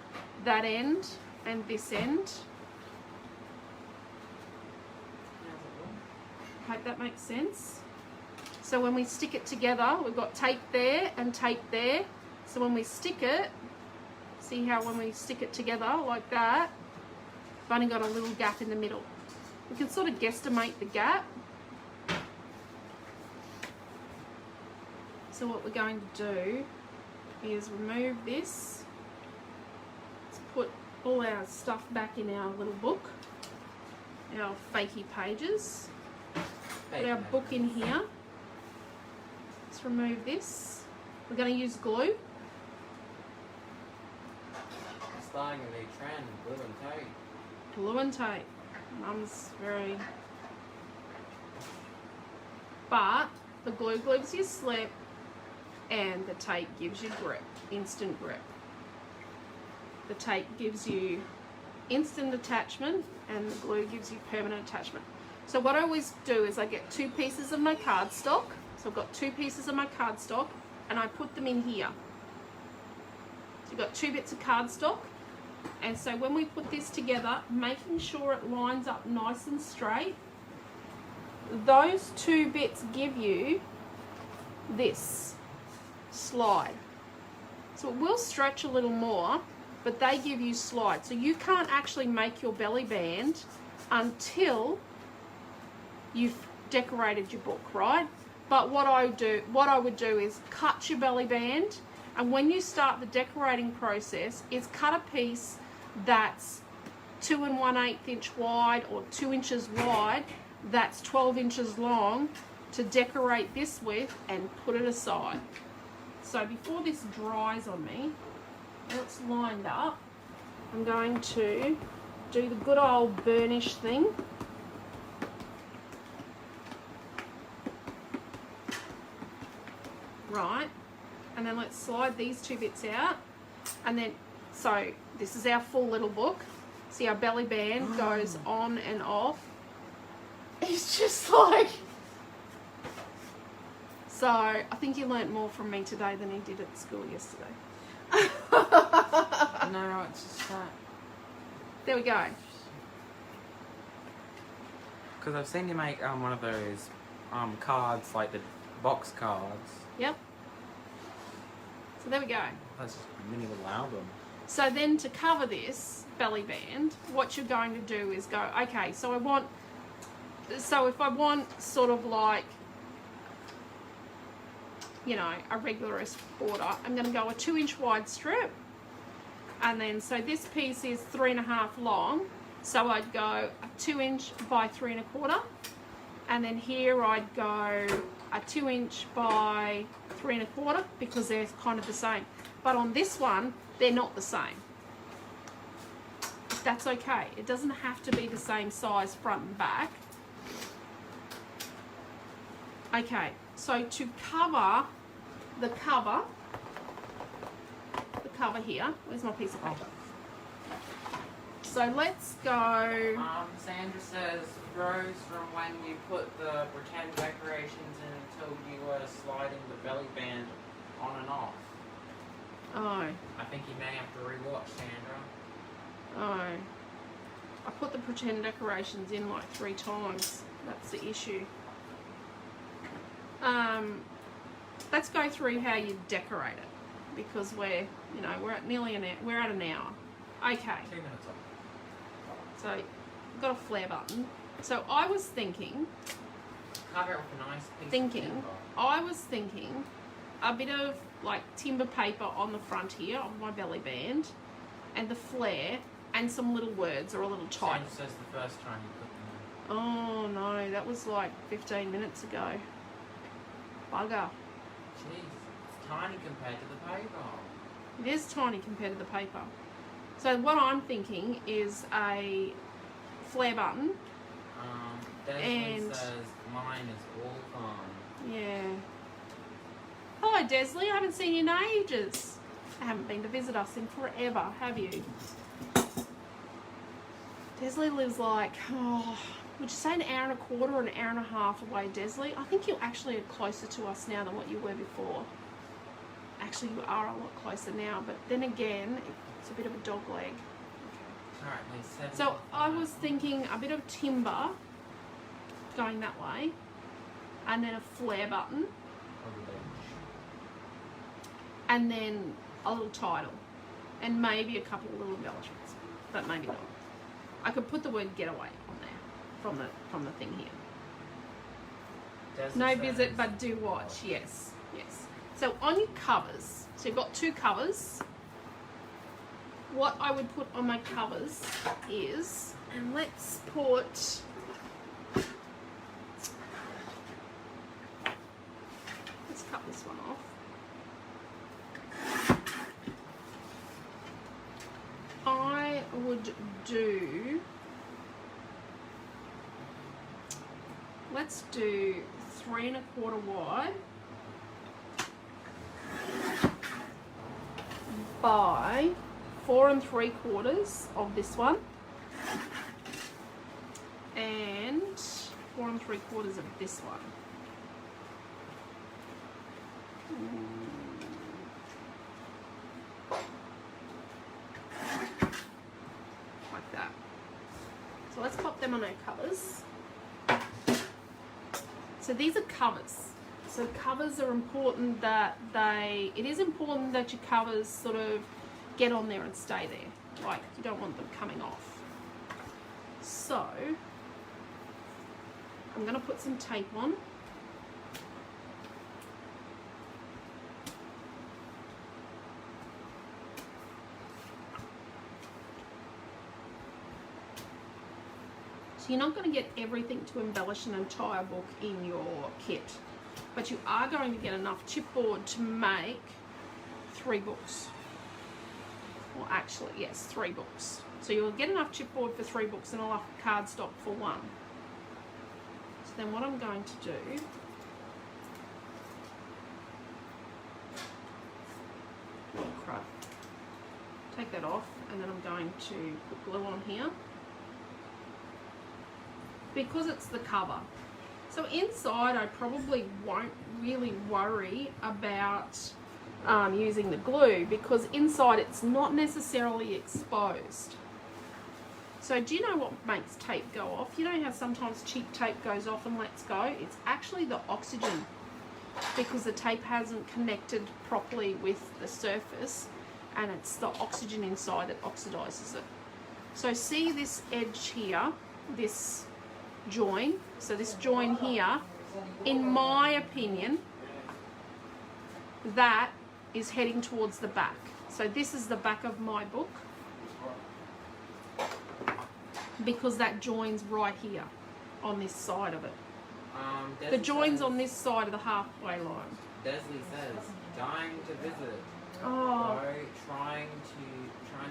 that end and this end. Hope that makes sense. So when we stick it together, we've got tape there and tape there. So when we stick it, see how when we stick it together like that, we've only got a little gap in the middle. We can sort of guesstimate the gap. So what we're going to do is remove this. Let's put all our stuff back in our little book, our fakey pages. Put our book in here. Let's remove this. We're going to use glue. starting a new trend, glue and tape. Glue and tape. Mum's very... But the glue gives you slip and the tape gives you grip, instant grip. The tape gives you instant attachment and the glue gives you permanent attachment. So what I always do is I get 2 pieces of my cardstock. So I've got 2 pieces of my cardstock and I put them in here. So you've got 2 bits of cardstock, and so when we put this together, making sure it lines up nice and straight, those 2 bits give you this slide. So it will stretch a little more, but they give you slide. So you can't actually make your belly band until you've decorated your book, right? But what I would do is cut your belly band, and when you start the decorating process, is cut a piece that's 2 1/8 inch wide or 2 inches wide, that's 12 inches long, to decorate this with and put it aside. So before this dries on me, and it's lined up, I'm going to do the good old burnish thing. Right, and then let's slide these 2 bits out, and then, so this is our full little book. See, our belly band goes on and off. It's just like, so I think you learnt more from me today than he did at school yesterday. No, it's just that. There we go. Because I've seen you make one of those cards, like the box cards. Yep. So there we go. That's just a mini little album. So then to cover this belly band, what you're going to do is go, okay, so if I want sort of like, you know, a regularist border, I'm going to go a 2 inch wide strip. And then, so this piece is 3 1/2 long. So I'd go a 2 inch by 3 1/4. And then here I'd go a 2 inch by 3 1/4 because they're kind of the same. But on this one, they're not the same. That's okay. It doesn't have to be the same size front and back. Okay, so to cover the cover here, where's my piece of paper? So let's go. Sandra says rose from when you put the pretend decorations in until you were sliding the belly band on and off. Oh. I think you may have to rewatch, Sandra. Oh. I put the pretend decorations in like 3 times. That's the issue. Let's go through how you decorate it, because we're at nearly we're at an hour. Okay. 2 minutes off. So I've got a flare button. So I was thinking. Cover it with a nice piece of timber. I was thinking a bit of like timber paper on the front here of my belly band, and the flare, and some little words or a little title. Sandra says the first time you put them in. Oh no, that was like 15 minutes ago. Bugger. Jeez, it's tiny compared to the paper. It is tiny compared to the paper. So what I'm thinking is a flare button. Desley says mine is all fun. Yeah. Hello Desley, I haven't seen you in ages. I haven't been to visit us in forever, have you? Desley lives like, would you say an hour and a quarter or an hour and a half away, Desley? I think you actually are closer to us now than what you were before. Actually, you are a lot closer now, but then again, it's a bit of a dog leg. Alright, so I was thinking a bit of timber going that way, and then a flare button, and then a little title, and maybe a couple of little embellishments, but maybe not. I could put the word getaway on there from the thing here. No visit, but do watch. Yes, yes. So on your covers, so you've got 2 covers. What I would put on my covers is, and let's put, let's cut this one off. do, let's do 3 1/4 wide by 4 3/4 of this one and 4 3/4 of this one. Like that. So let's pop them on our covers. So these are covers. So covers are important that it is important that your covers sort of get on there and stay there. Like, you don't want them coming off. So I'm going to put some tape on. So you're not going to get everything to embellish an entire book in your kit, but you are going to get enough chipboard to make 3 books. Well, actually, yes, 3 books. So you'll get enough chipboard for 3 books and enough cardstock for 1. So then what I'm going to do, oh crap, take that off, and then I'm going to put glue on here. Because it's the cover. So inside I probably won't really worry about using the glue, because inside it's not necessarily exposed. So do you know what makes tape go off? You know how sometimes cheap tape goes off and lets go? It's actually the oxygen, because the tape hasn't connected properly with the surface, and it's the oxygen inside that oxidizes it. So see this edge here, this join, so this join here, in my opinion, that is heading towards the back. So this is the back of my book, because that joins right here on this side of it. The join's on this side of the halfway line. Desley says, dying to visit. Oh. Trying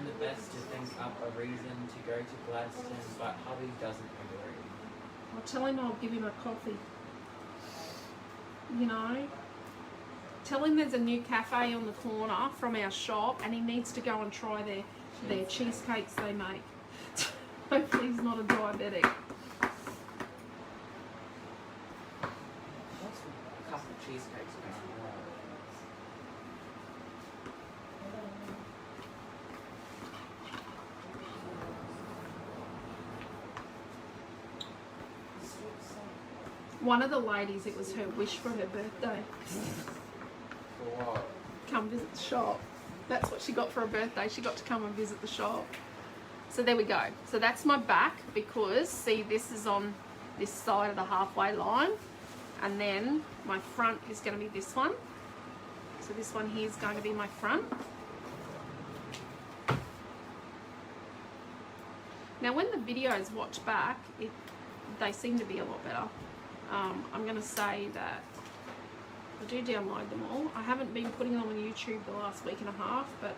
the best to think up a reason to go to Gladstone, but hubby doesn't agree. I'll tell him I'll give him a coffee. You know? Tell him there's a new cafe on the corner from our shop and he needs to go and try their cheesecakes they make. Hopefully he's not a diabetic. What's a couple of cheesecakes about? One of the ladies, it was her wish for her birthday. For what? Come visit the shop. That's what she got for her birthday. She got to come and visit the shop. So there we go. So that's my back, because see, this is on this side of the halfway line, and then my front is going to be this one. So this one here is going to be my front. Now when the videos watch back, they seem to be a lot better. I'm going to say that I do download them all. I haven't been putting them on YouTube the last week and a half, but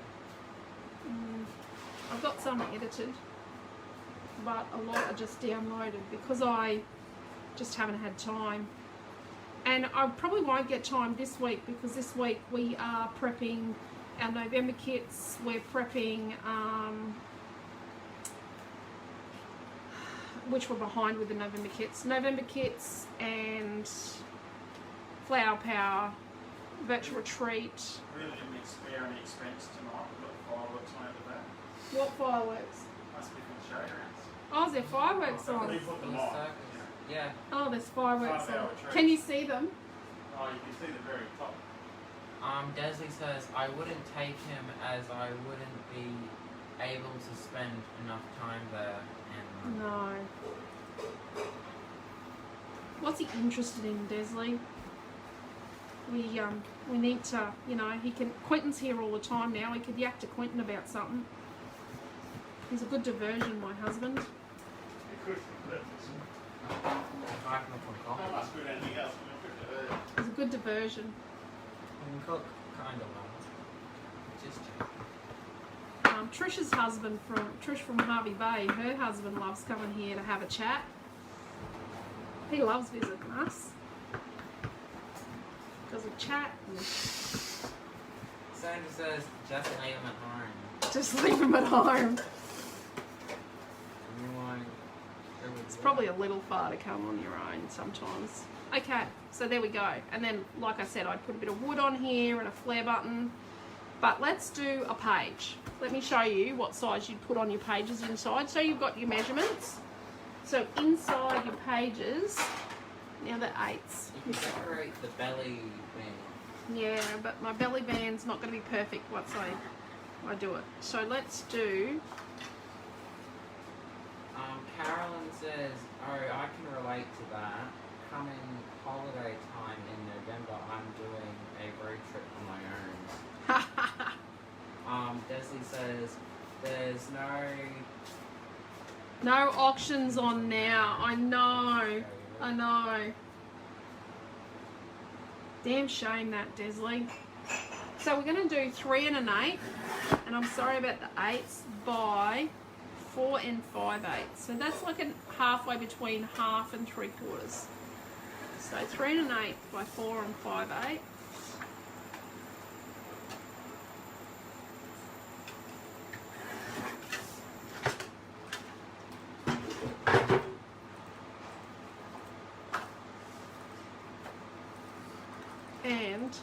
I've got some edited, but a lot are just downloaded because I just haven't had time. And I probably won't get time this week, because this week we are prepping our November kits. We're prepping, which we're behind with the November kits and Flower Power, Virtual Retreat. Really didn't spare any expense tonight. We've got fireworks on at the back. What fireworks? Must be from the showgrounds. Oh, is there fireworks We on? put them on. Yeah. Oh, there's fireworks Flower on. Retreat. Can you see them? Oh, you can see the very top. Desley says, I wouldn't take him as I wouldn't be able to spend enough time there. And No. What's he interested in, Desley? We need to, you know, Quentin's here all the time now. We could yak to Quentin about something. He's a good diversion, my husband. You could flip this. I can put How coffee. much good anything else when you flip it? He's a good diversion. You can cook kind of well. Just cheap. Trish's husband Trish from Harvey Bay, her husband loves coming here to have a chat. He loves visiting us because we chat and Sandra says, just leave him at home. just leave him at home. You won't. It's probably a little far to come on your own sometimes. Okay, so there we go. And then, like I said, I'd put a bit of wood on here and a flare button. But let's do a page. Let me show you what size you'd put on your pages inside. So you've got your measurements. So inside your pages, now they're 8s. You can decorate the belly band. Yeah, but my belly band's not going to be perfect once I do it. So let's do... Carolyn says, oh, I can relate to that. Coming holiday time in November, I'm doing a road trip on my own. Desley says, there's no auctions on now. I know. Damn shame that, Desley. So we're going to do 3 and an 8, and I'm sorry about the 8s, by 4 and 5/8. So that's like a halfway between half and 3/4. So 3 and an 8 by 4 and 5/8. And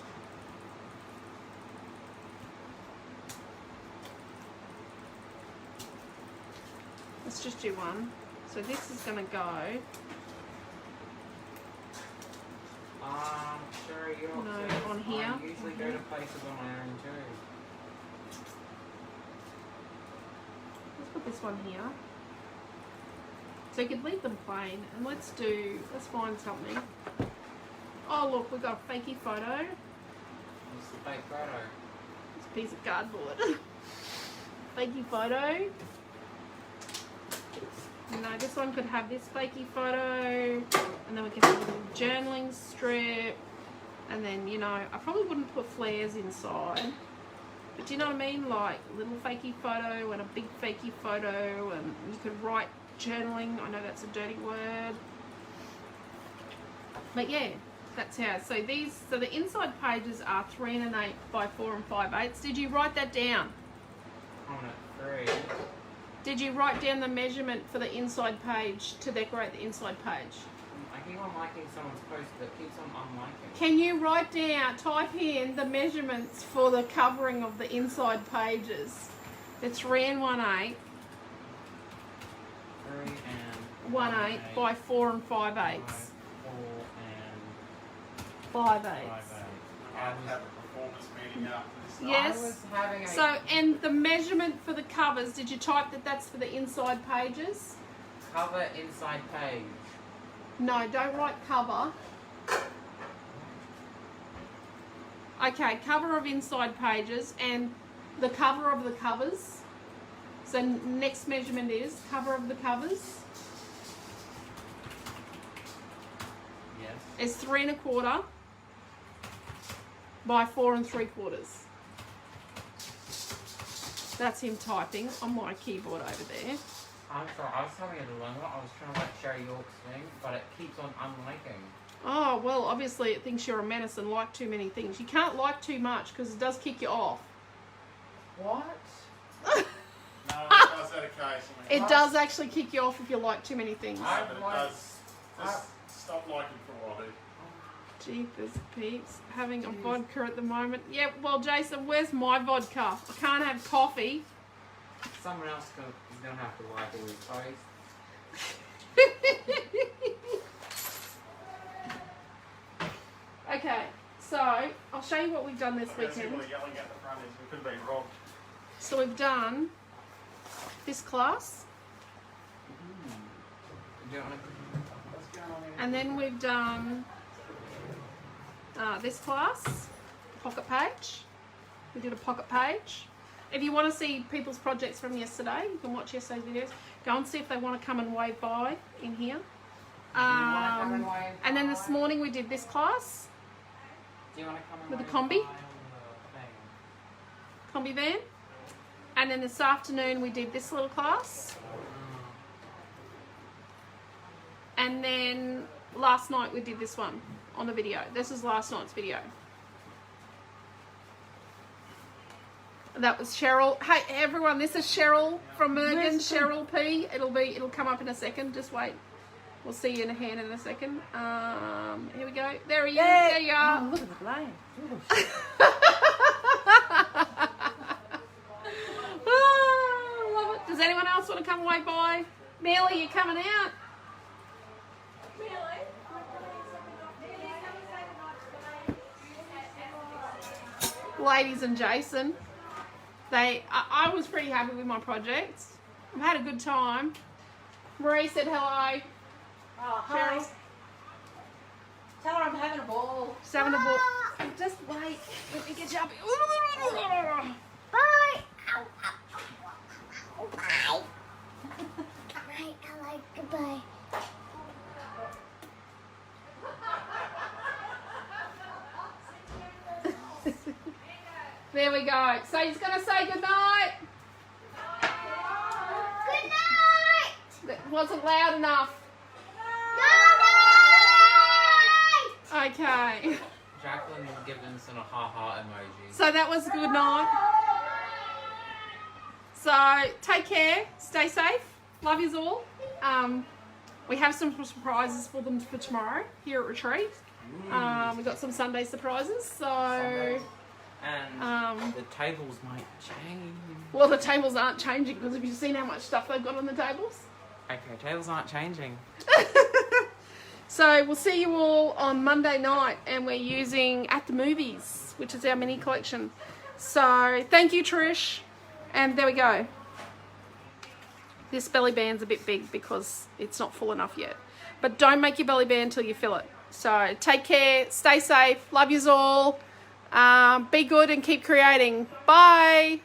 let's just do one. So this is going to go sure you don't. No, on here. I usually go to places on my own too. let's put this one here. So you could leave them plain, and let's find something. Oh look, we've got a fakey photo. What's the fake photo? It's a piece of cardboard. Fakey photo. You know, this one could have this fakey photo, and then we could have a little journaling strip, and then, you know, I probably wouldn't put flares inside, but do you know what I mean? Like little fakey photo and a big fakey photo, and you could write journaling. I know that's a dirty word, but yeah, that's how. So the inside pages are 3 and an 8 by 4 and 5/8. Did you write that down? On a 3. Did you write down the measurement for the inside page to decorate the inside page? I keep on liking someone's post that keeps on unliking. Can you write down, type in the measurements for the covering of the inside pages? The 3 and 1/8, 3 and 1/8 by 4 and 5/8. 4 and 5/8. 5/8. I have a performance meeting after this. Yes. I was having a So, and the measurement for the covers, did you type that that's for the inside pages? cover inside page. No, don't write cover. Okay, cover of inside pages and the cover of the covers. So next measurement is cover of the covers Yes. is 3 1/4 by 4 3/4. That's him typing on my keyboard over there. I'm sorry, I was having a dilemma. I was trying to like Sherry York's thing, but it keeps on unliking. Oh, well, obviously it thinks you're a menace and like too many things. You can't like too much because it does kick you off. What? No, it does that occasionally. It does actually kick you off if you like too many things. No, but it does. Just stop liking for a while. Jeepers peeps, having a vodka at the moment. Yeah, well, Jason, where's my vodka? I can't have coffee. Someone else is going to have to like all his posts. Okay, so I'll show you what we've done this weekend. People are yelling at the front is we could be robbed. So we've done this class, Do you want What's going on here? and then we've done this class, pocket page. We did a pocket page. If you want to see people's projects from yesterday, you can watch yesterday's videos. Go and see if they want to come and wave by in here. And then this morning we did this class, Do you want to come and with a wave combi? by on the thing? combi van. And then this afternoon we did this little class. And then last night we did this one on the video. This is last night's video. That was Cheryl. Hey everyone, this is Cheryl from Mergen, Cheryl P. It'll come up in a second. Just wait. We'll see you in a hand in a second. Here we go. There he is. There you are. Oh, look at the blame. Oh, love it. Does anyone else want to come away by? Millie, you coming out? Ladies and Jason. I was pretty happy with my projects. I've had a good time. Marie said hello. Oh, Cheryl. hi. Tell her I'm having a ball. She's having a ball. Just wait. Let me get you up. Bye. Ow, ow, ow, bye. Alright, I like goodbye. There we go. So he's going to say goodnight. Good night. That wasn't loud enough. Good night. Okay. Jacqueline Gibbons and a ha-ha emoji. So that was good night. So take care. Stay safe. Love yous all. We have some surprises for them for tomorrow here at Retreat. We've got some Sunday surprises. So... Sunday. And the tables might change. Well, the tables aren't changing because have you seen how much stuff they've got on the tables? Okay, tables aren't changing. So we'll see you all on Monday night, and we're using At the Movies, which is our mini collection. So thank you, Trish. And there we go. This belly band's a bit big because it's not full enough yet. But don't make your belly band until you fill it. So take care, stay safe, love yous all. Be good and keep creating. Bye.